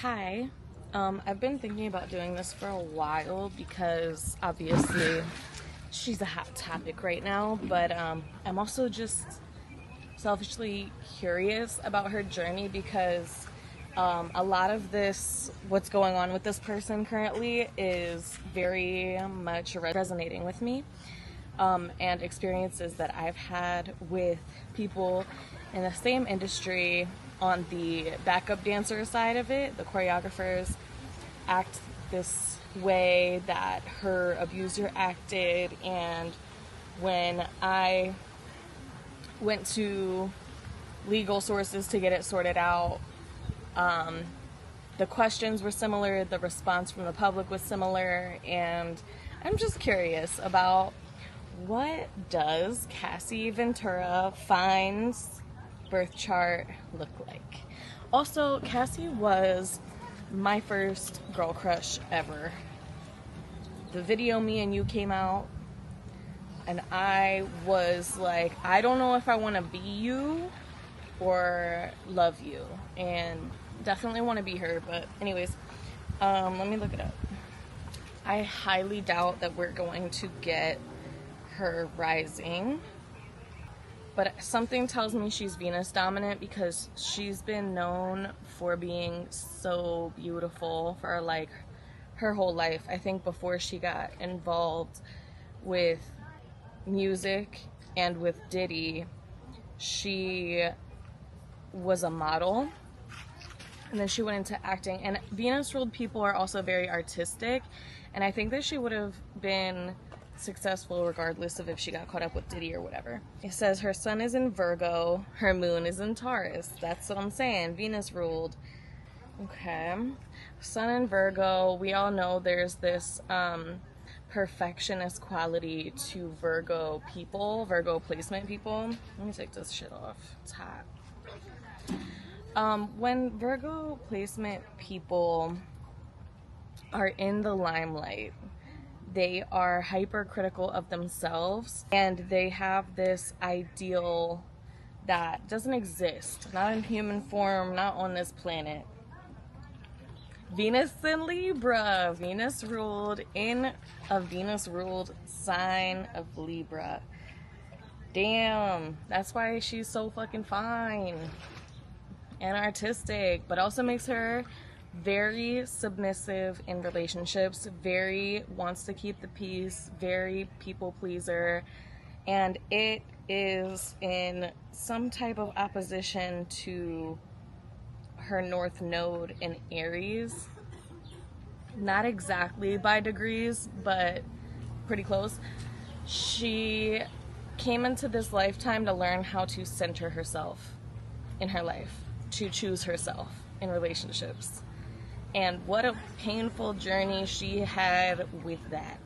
Hi. I've been thinking about doing this for a while because obviously she's a hot topic right now, but I'm also just selfishly curious about her journey because a lot of this, what's going on with this person currently, is very much resonating with me, and experiences that I've had with people in the same industry on the backup dancer side of it. The choreographers act this way that her abuser acted, and when I went to legal sources to get it sorted out, the questions were similar, the response from the public was similar, and I'm just curious about what does Cassie Ventura-Fine's birth chart look like. Also, Cassie was my first girl crush ever. The video Me and You came out, and I was like, I don't know if I want to be you or love you, and definitely want to be her. But anyways, let me look it up. I highly doubt that we're going to get her rising, but something tells me she's Venus dominant because she's been known for being so beautiful for like her whole life. I think before she got involved with music and with Diddy, she was a model, and then she went into acting. And Venus ruled people are also very artistic, and I think that she would have been successful regardless of if she got caught up with Diddy or whatever. It says her sun is in Virgo, her moon is in Taurus. That's what I'm saying. Venus ruled. Okay. Sun in Virgo. We all know there's this perfectionist quality to Virgo people, Virgo placement people. Let me take this shit off. It's hot. When Virgo placement people are in the limelight, they are hypercritical of themselves, and they have this ideal that doesn't exist, not in human form, not on this planet. Venus in Libra. Venus ruled in a Venus ruled sign of Libra. Damn, that's why she's so fucking fine and artistic, but also makes her very submissive in relationships, very wants to keep the peace, very people pleaser, and it is in some type of opposition to her North Node in Aries. Not exactly by degrees, but pretty close. She came into this lifetime to learn how to center herself in her life, to choose herself in relationships. And what a painful journey she had with that.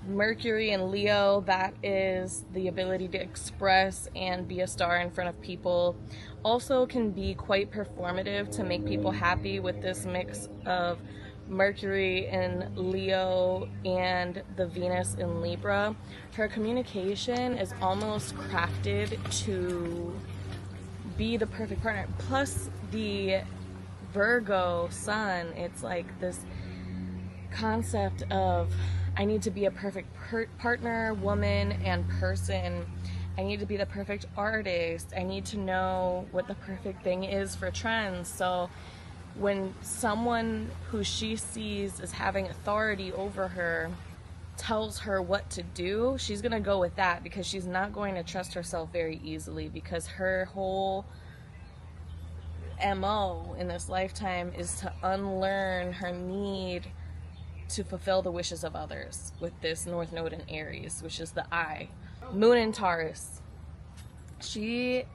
Mercury in Leo, that is the ability to express and be a star in front of people. Also can be quite performative to make people happy with this mix of Mercury in Leo and the Venus in Libra. Her communication is almost crafted to be the perfect partner. Plus the Virgo sun, it's like this concept of I need to be a perfect partner, woman, and person. I need to be the perfect artist. I need to know what the perfect thing is for trends. So when someone who she sees as having authority over her tells her what to do, she's gonna go with that because she's not going to trust herself very easily, because her whole MO in this lifetime is to unlearn her need to fulfill the wishes of others with this North Node in Aries, which is the I. Moon in Taurus. She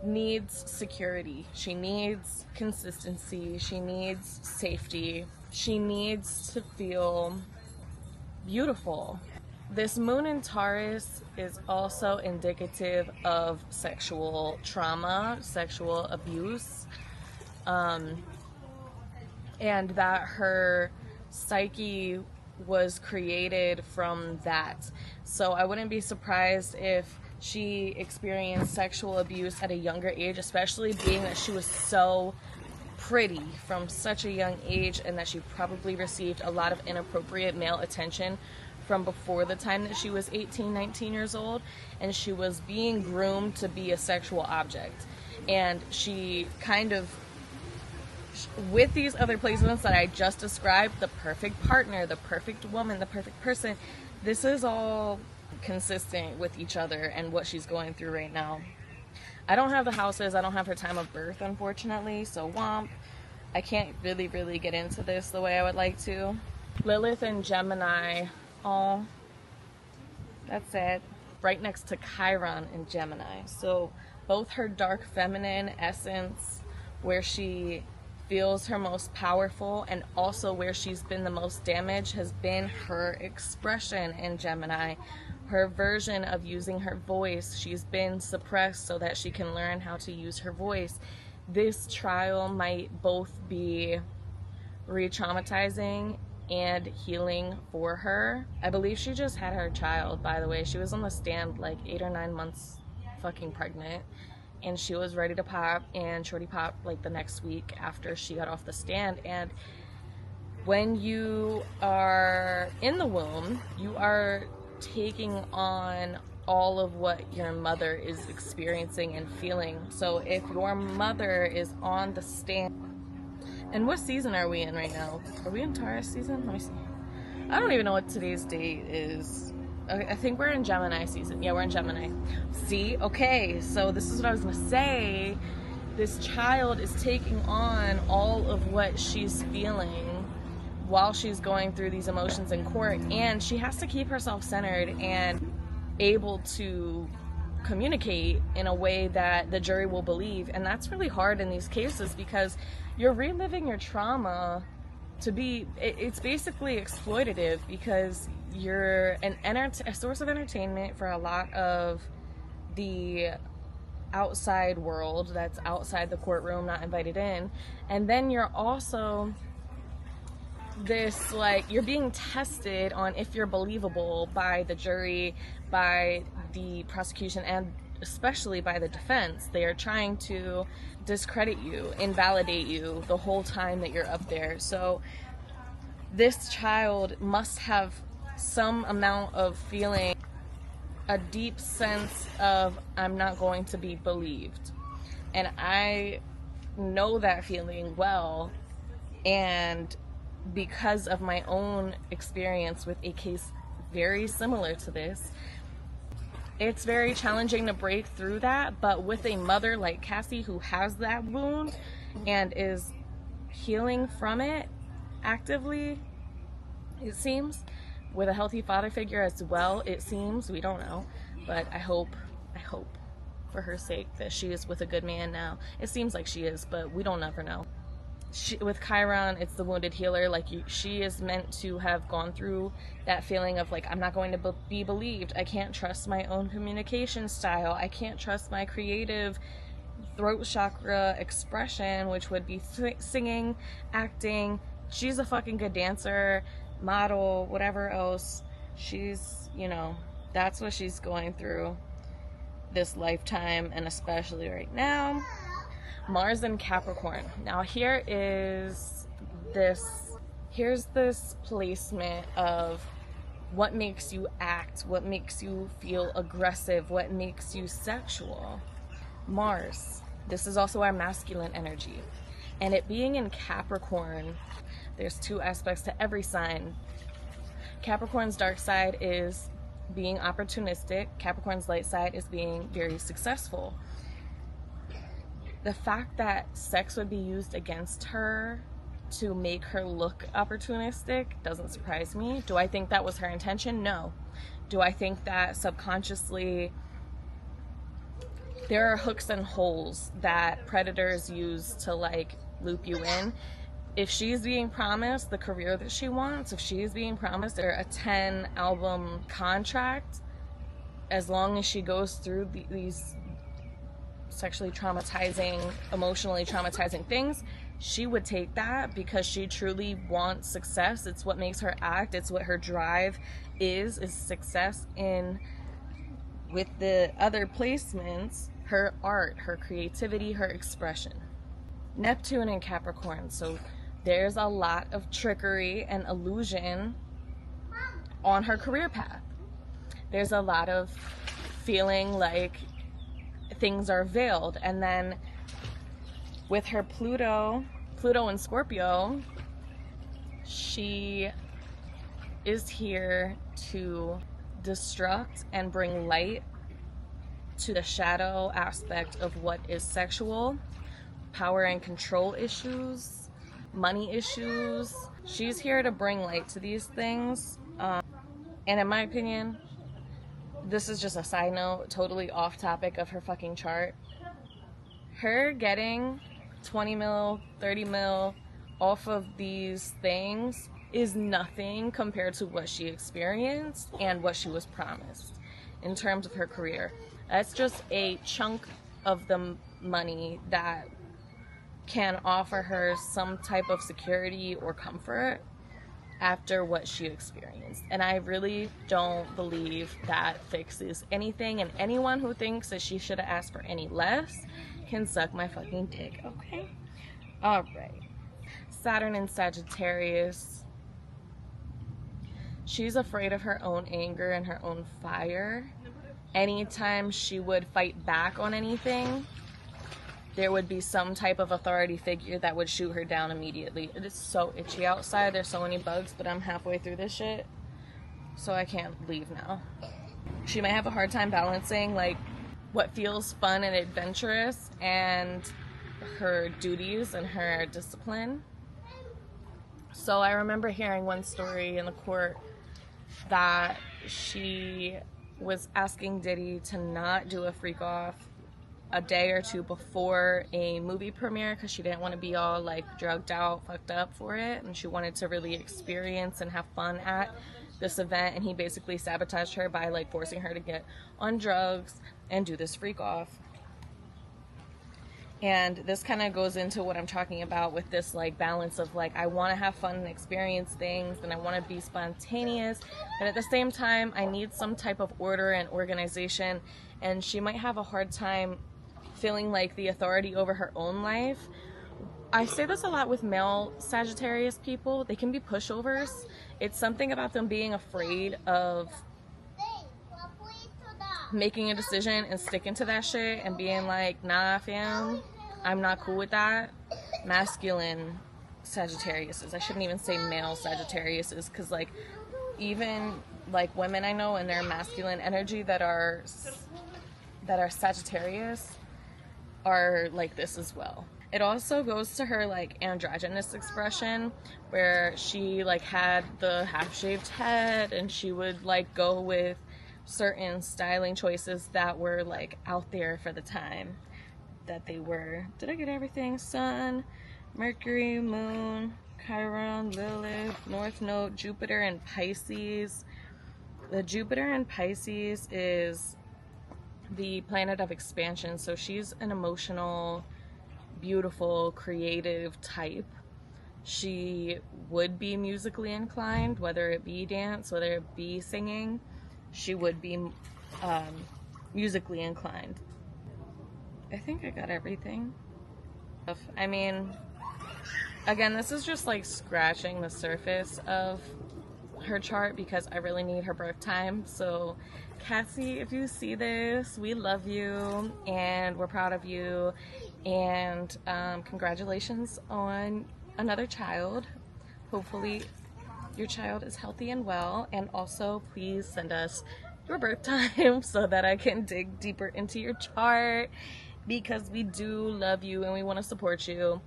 needs security. She needs consistency. She needs safety. She needs to feel beautiful. This moon in Taurus is also indicative of sexual trauma, sexual abuse, and that her psyche was created from that. So I wouldn't be surprised if she experienced sexual abuse at a younger age, especially being that she was so pretty from such a young age, and that she probably received a lot of inappropriate male attention from before the time that she was 18, 19 years old, and she was being groomed to be a sexual object. And she kind of, with these other placements that I just described, the perfect partner, the perfect woman, the perfect person, this is all consistent with each other and what she's going through right now. I don't have the houses, I don't have her time of birth, unfortunately, so womp. I can't really get into this the way I would like to. Lilith and Gemini, oh, that's sad. Right next to Chiron in Gemini. So both her dark feminine essence, where she feels her most powerful, and also where she's been the most damaged, has been her expression in Gemini. Her version of using her voice, she's been suppressed so that she can learn how to use her voice. This trial might both be re-traumatizing and healing for her. I believe she just had her child, by the way. She was on the stand like 8 or 9 months fucking pregnant, and she was ready to pop, and shorty popped like the next week after she got off the stand. And when you are in the womb, you are taking on all of what your mother is experiencing and feeling. So if your mother is on the stand, and what season are we in right now? Are we in Taurus season? Let me see. I don't even know what today's date is. I think we're in Gemini season. Yeah, we're in Gemini. See? Okay, so this is what I was gonna say. This child is taking on all of what she's feeling while she's going through these emotions in court, and she has to keep herself centered and able to communicate in a way that the jury will believe. And that's really hard in these cases, because you're reliving your trauma to be, it's basically exploitative, because you're a source of entertainment for a lot of the outside world that's outside the courtroom, not invited in. And then you're also this, like, you're being tested on if you're believable by the jury, by the prosecution, and especially by the defense. They are trying to discredit you, invalidate you the whole time that you're up there. So this child must have some amount of feeling, a deep sense of, I'm not going to be believed. And I know that feeling well, and because of my own experience with a case very similar to this, it's very challenging to break through that. But with a mother like Cassie, who has that wound and is healing from it actively, it seems, with a healthy father figure as well, it seems, we don't know, but I hope for her sake that she is with a good man now. It seems like she is, but we don't ever know. With Chiron, it's the wounded healer. Like, she is meant to have gone through that feeling of, like, I'm not going to be believed. I can't trust my own communication style. I can't trust my creative throat chakra expression, which would be singing, acting. She's a fucking good dancer, model, whatever else. She's, you know, that's what she's going through this lifetime, and especially right now. Mars in Capricorn. Now here's this placement of what makes you act, what makes you feel aggressive, what makes you sexual. Mars. This is also our masculine energy. And it being in Capricorn, there's two aspects to every sign. Capricorn's dark side is being opportunistic. Capricorn's light side is being very successful. The fact that sex would be used against her to make her look opportunistic doesn't surprise me. Do I think that was her intention? No. Do I think that subconsciously there are hooks and holes that predators use to, like, loop you in? If she's being promised the career that she wants, if she's being promised a 10-album contract, as long as she goes through these sexually traumatizing, emotionally traumatizing things, she would take that, because she truly wants success. It's what makes her act. It's what her drive is success. In with the other placements, her art, her creativity, her expression. Neptune in Capricorn. So there's a lot of trickery and illusion on her career path. There's a lot of feeling like things are veiled. And then with her Pluto in Scorpio, she is here to destruct and bring light to the shadow aspect of what is sexual, power and control issues, money issues. She's here to bring light to these things. And in my opinion, this is just a side note, totally off topic of her fucking chart. Her getting 20 mil, 30 mil off of these things is nothing compared to what she experienced and what she was promised in terms of her career. That's just a chunk of the money that can offer her some type of security or comfort after what she experienced. And I really don't believe that fixes anything, and anyone who thinks that she should have asked for any less can suck my fucking dick, okay? All right. Saturn in Sagittarius. She's afraid of her own anger and her own fire. Anytime she would fight back on anything, there would be some type of authority figure that would shoot her down immediately. It is so itchy outside. There's so many bugs, but I'm halfway through this shit, so I can't leave now. She might have a hard time balancing like what feels fun and adventurous and her duties and her discipline. So I remember hearing one story in the court that she was asking Diddy to not do a freak off a day or two before a movie premiere because she didn't want to be all like drugged out, fucked up for it, and she wanted to really experience and have fun at this event. And he basically sabotaged her by like forcing her to get on drugs and do this freak off. And this kind of goes into what I'm talking about with this like balance of like, I want to have fun and experience things and I want to be spontaneous, but at the same time I need some type of order and organization. And she might have a hard time feeling like the authority over her own life. I say this a lot with male Sagittarius people. They can be pushovers. It's something about them being afraid of making a decision and sticking to that shit and being like, nah fam, I'm not cool with that. Masculine Sagittariuses, I shouldn't even say male Sagittariuses, because like even like women I know in their masculine energy that are Sagittarius are like this as well. It also goes to her like androgynous expression, where she like had the half-shaved head and she would like go with certain styling choices that were like out there for the time that they were. Did I get everything? Sun, Mercury, Moon, Chiron, Lilith, North Node, Jupiter, and Pisces. The Jupiter in Pisces is the planet of expansion, so she's an emotional, beautiful, creative type. She would be musically inclined, whether it be dance, whether it be singing. She would be musically inclined. I think I got everything. I mean, again, this is just like scratching the surface of her chart because I really need her birth time. So Cassie, if you see this, we love you and we're proud of you, and congratulations on another child. Hopefully your child is healthy and well, and also please send us your birth time so that I can dig deeper into your chart, because we do love you and we want to support you.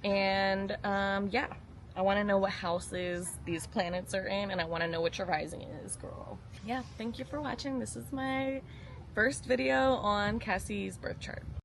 And yeah, I want to know what houses these planets are in, and I want to know what your rising is, girl. Yeah, thank you for watching. This is my first video on Cassie's birth chart.